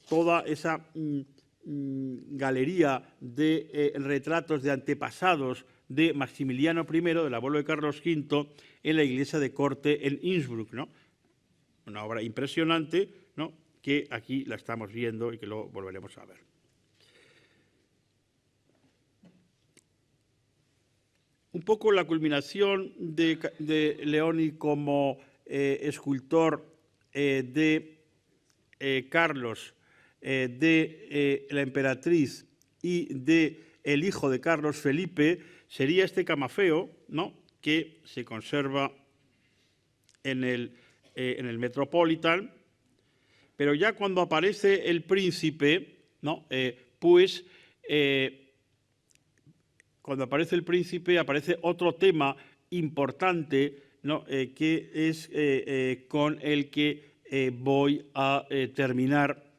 toda esa galería de retratos de antepasados de Maximiliano I, del abuelo de Carlos V, en la iglesia de corte en Innsbruck, ¿no?, una obra impresionante, ¿no?, que aquí la estamos viendo y que luego volveremos a ver. Un poco la culminación de Leoni como escultor de Carlos, de la emperatriz y del hijo de Carlos, Felipe, sería este camafeo, ¿no?, que se conserva en el Metropolitan, pero ya cuando aparece el príncipe, ¿no?, cuando aparece el príncipe aparece otro tema importante, ¿no?, que es con el que voy a terminar,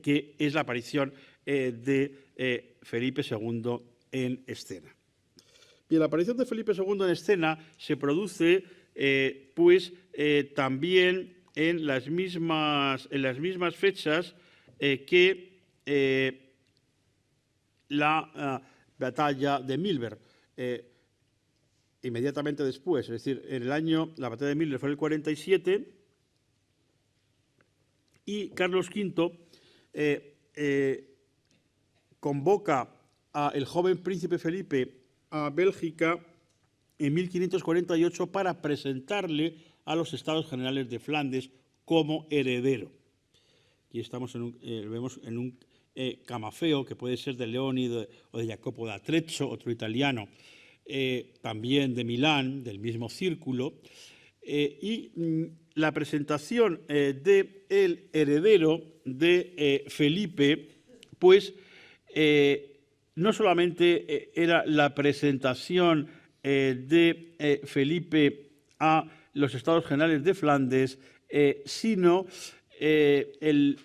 que es la aparición de Felipe II en escena. Bien, la aparición de Felipe II en escena se produce también en las mismas fechas que la batalla de Milberg. Inmediatamente después, es decir, la batalla de Milberg fue en el 47, y Carlos V convoca al joven príncipe Felipe a Bélgica en 1548 para presentarle a los Estados Generales de Flandes como heredero. Aquí vemos en un camafeo que puede ser de Leoni o de Jacopo da Trezzo, otro italiano, también de Milán, del mismo círculo, y la presentación del heredero de Felipe, no solamente era la presentación de Felipe a los Estados Generales de Flandes, sino el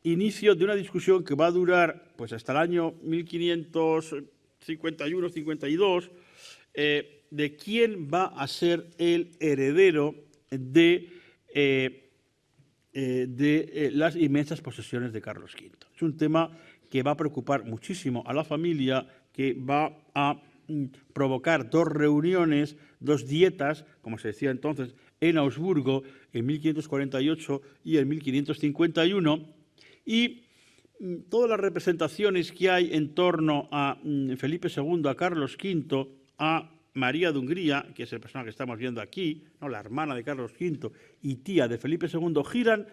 inicio de una discusión que va a durar hasta el año 1551-52, de quién va a ser el heredero de las inmensas posesiones de Carlos V. Es un tema que va a preocupar muchísimo a la familia, que va a provocar dos reuniones, dos dietas, como se decía entonces, en Augsburgo en 1548 y en 1551, y todas las representaciones que hay en torno a Felipe II, a Carlos V, a María de Hungría, que es el personaje que estamos viendo aquí, ¿no?, la hermana de Carlos V y tía de Felipe II, giran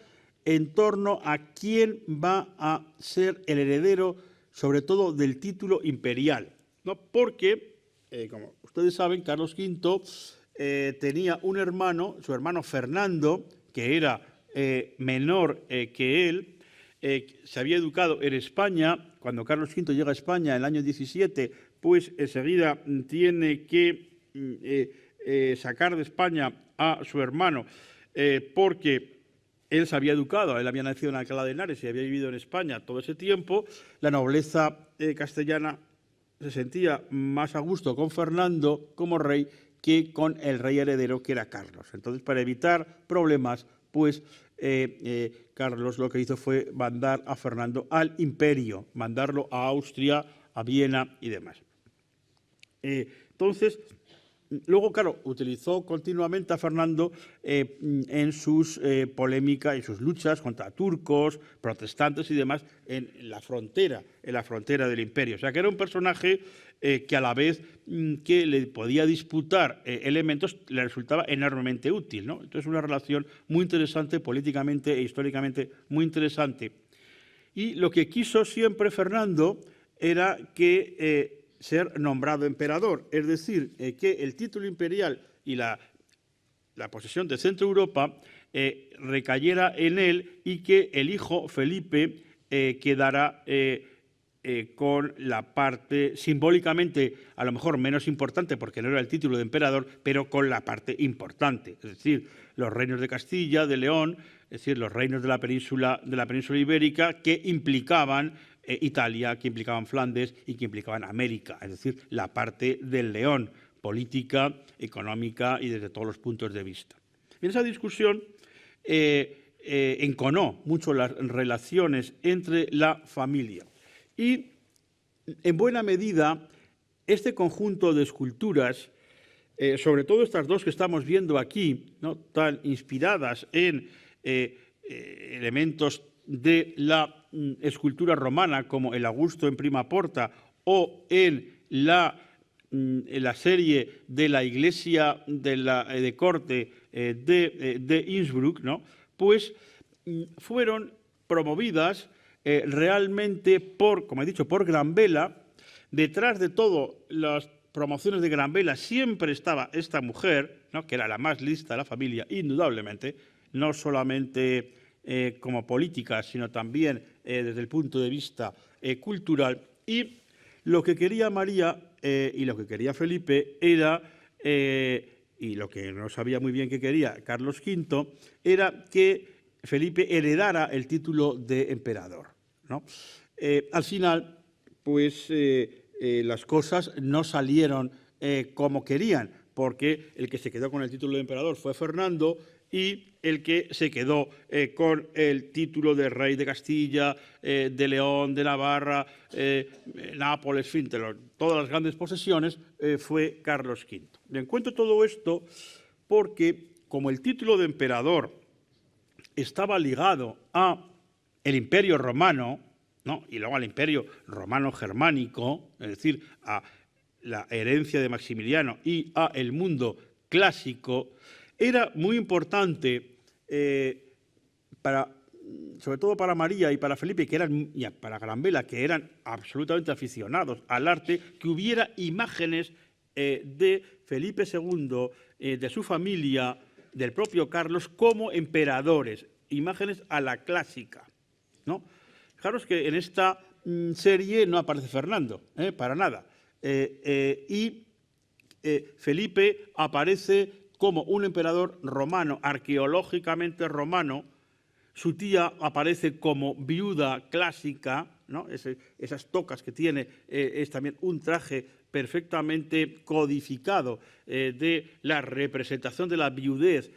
en torno a quién va a ser el heredero, sobre todo del título imperial, ¿no? Porque, como ustedes saben, Carlos V tenía un hermano, su hermano Fernando, que era menor que él, se había educado en España. Cuando Carlos V llega a España en el año 17, pues enseguida tiene que sacar de España a su hermano porque él se había educado, él había nacido en Alcalá de Henares y había vivido en España todo ese tiempo. La nobleza castellana se sentía más a gusto con Fernando como rey que con el rey heredero, que era Carlos. Entonces, para evitar problemas, pues Carlos lo que hizo fue mandar a Fernando al imperio, mandarlo a Austria, a Viena y demás. Entonces, luego, claro, utilizó continuamente a Fernando en sus polémicas, en sus luchas contra turcos, protestantes y demás en la frontera del imperio. O sea, que era un personaje que a la vez que le podía disputar elementos, le resultaba enormemente útil, ¿no? Entonces, una relación muy interesante, políticamente e históricamente muy interesante. Y lo que quiso siempre Fernando era que ser nombrado emperador, es decir, que el título imperial y la posesión de Centro Europa recayera en él y que el hijo Felipe quedara con la parte simbólicamente a lo mejor menos importante, porque no era el título de emperador, pero con la parte importante, es decir, los reinos de Castilla, de León, es decir, los reinos de la península ibérica, que implicaban Italia, que implicaban Flandes y que implicaban América, es decir, la parte del León, política, económica y desde todos los puntos de vista. En esa discusión enconó mucho las relaciones entre la familia y, en buena medida, este conjunto de esculturas, sobre todo estas dos que estamos viendo aquí, ¿no?, tan inspiradas en elementos de la escultura romana, como el Augusto en Prima Porta o en la serie de la iglesia de corte de Innsbruck, ¿no?, pues fueron promovidas realmente por, como he dicho, por Gran Vela. Detrás de todo las promociones de Gran Vela siempre estaba esta mujer, ¿no?, que era la más lista de la familia, indudablemente, no solamente como política, sino también desde el punto de vista cultural. Y lo que quería María y lo que quería Felipe era, y lo que no sabía muy bien que quería Carlos V, era que Felipe heredara el título de emperador, ¿no? Al final, pues las cosas no salieron como querían, porque el que se quedó con el título de emperador fue Fernando y el que se quedó con el título de rey de Castilla, de León, de Navarra, Nápoles, en fin, todas las grandes posesiones, fue Carlos V. Me cuento todo esto porque, como el título de emperador estaba ligado a el Imperio Romano, ¿no?, y luego al Imperio Romano Germánico, es decir, a la herencia de Maximiliano y a el mundo clásico, era muy importante sobre todo para María y para Felipe, y para Gran Vela, que eran absolutamente aficionados al arte, que hubiera imágenes de Felipe II, de su familia, del propio Carlos, como emperadores, imágenes a la clásica, ¿no? Fijaros que en esta serie no aparece Fernando, para nada. Y Felipe aparece como un emperador romano, arqueológicamente romano. Su tía aparece como viuda clásica, ¿no? Esas tocas que tiene, es también un traje perfectamente codificado de la representación de la viudez,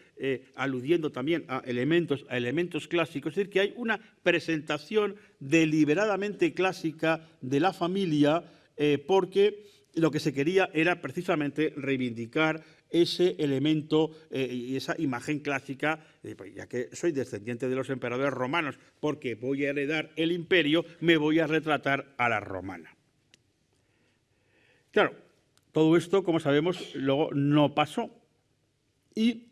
aludiendo también a elementos clásicos. Es decir, que hay una presentación deliberadamente clásica de la familia, porque lo que se quería era precisamente reivindicar ese elemento y esa imagen clásica, pues ya que soy descendiente de los emperadores romanos, porque voy a heredar el imperio, me voy a retratar a la romana. Claro, todo esto, como sabemos, luego no pasó. Y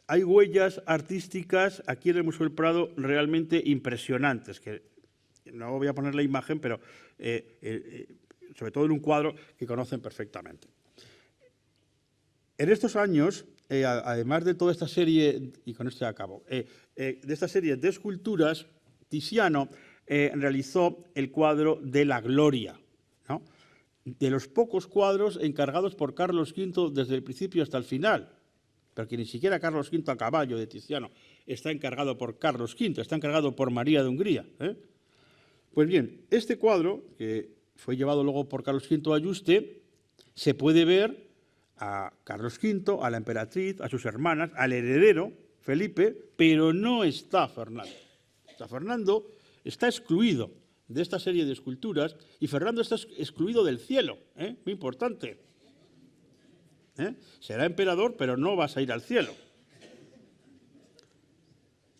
hay huellas artísticas aquí en el Museo del Prado realmente impresionantes, que no voy a poner la imagen, pero sobre todo en un cuadro que conocen perfectamente. En estos años, además de toda esta serie, y con esto ya acabo, de esta serie de esculturas, Tiziano realizó el cuadro de la Gloria, ¿no? De los pocos cuadros encargados por Carlos V desde el principio hasta el final, pero que ni siquiera Carlos V a caballo de Tiziano está encargado por Carlos V, está encargado por María de Hungría. Pues bien, este cuadro, que fue llevado luego por Carlos V a Yuste, se puede ver a Carlos V, a la emperatriz, a sus hermanas, al heredero, Felipe, pero no está Fernando. Fernando está excluido de esta serie de esculturas y Fernando está excluido del cielo, muy importante. Será emperador, pero no vas a ir al cielo.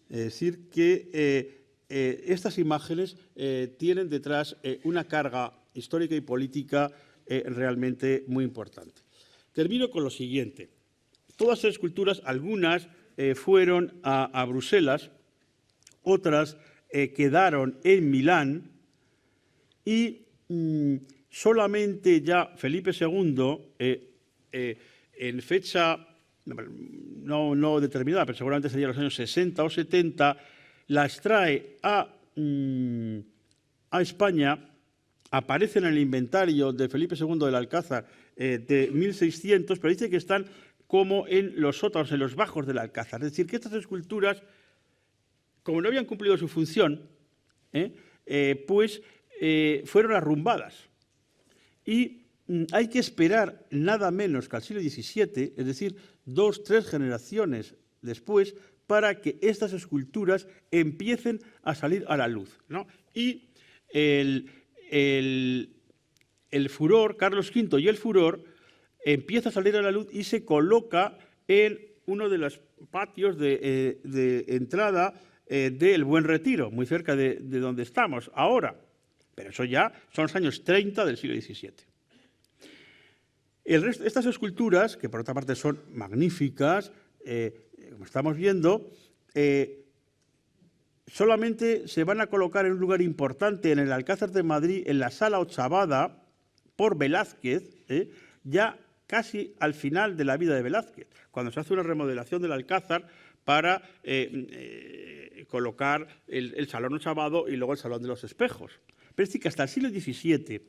Es decir, que estas imágenes tienen detrás una carga histórica y política realmente muy importante. Termino con lo siguiente. Todas las esculturas, algunas fueron a Bruselas, otras quedaron en Milán y solamente ya Felipe II, en fecha no determinada, pero seguramente sería los años 60 o 70, las trae a España, aparecen en el inventario de Felipe II del Alcázar de 1600, pero dice que están como en los sótanos, en los bajos del Alcázar. Es decir, que estas esculturas, como no habían cumplido su función, pues fueron arrumbadas. Y hay que esperar nada menos que al siglo XVII, es decir, 2 o 3 generaciones después, para que estas esculturas empiecen a salir a la luz, ¿no? Y el furor, Carlos V y el furor, empieza a salir a la luz y se coloca en uno de los patios de entrada del Buen Retiro, muy cerca de donde estamos ahora. Pero eso ya son los años 30 del siglo XVII. Estas esculturas, que por otra parte son magníficas, como estamos viendo, solamente se van a colocar en un lugar importante en el Alcázar de Madrid, en la Sala Ochavada, por Velázquez, ya casi al final de la vida de Velázquez, cuando se hace una remodelación del Alcázar para colocar el Salón Ochavado y luego el Salón de los Espejos. Pero es decir, que hasta el siglo XVII,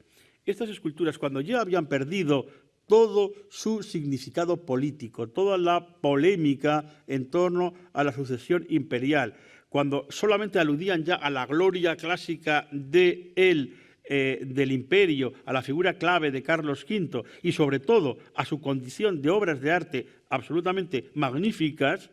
estas esculturas, cuando ya habían perdido todo su significado político, toda la polémica en torno a la sucesión imperial, cuando solamente aludían ya a la gloria clásica del imperio, a la figura clave de Carlos V y sobre todo a su condición de obras de arte absolutamente magníficas,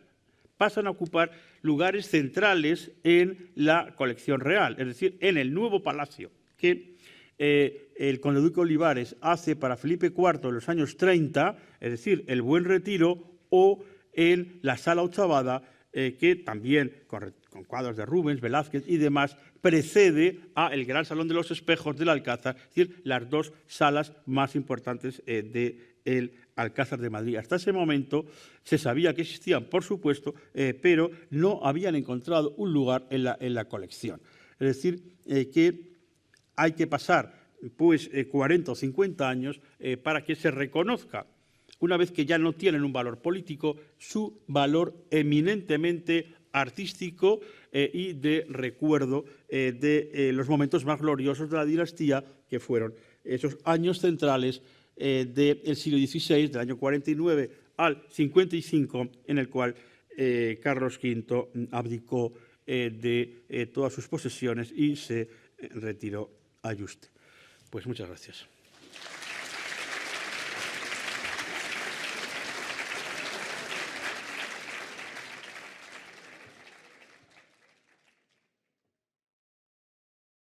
pasan a ocupar lugares centrales en la colección real, es decir, en el nuevo palacio que el conde-duque Olivares hace para Felipe IV en los años 30, es decir, el Buen Retiro, o en la Sala Ochavada, que también, con cuadros de Rubens, Velázquez y demás, precede al Gran Salón de los Espejos del Alcázar, es decir, las 2 salas más importantes del Alcázar de Madrid. Hasta ese momento se sabía que existían, por supuesto, pero no habían encontrado un lugar en la colección. Es decir, que hay que pasar pues 40 o 50 años para que se reconozca, una vez que ya no tienen un valor político, su valor eminentemente artístico y de recuerdo de los momentos más gloriosos de la dinastía, que fueron esos años centrales del siglo XVI, del año 49 al 55, en el cual Carlos V abdicó de todas sus posesiones y se retiró a Yuste. Pues muchas gracias.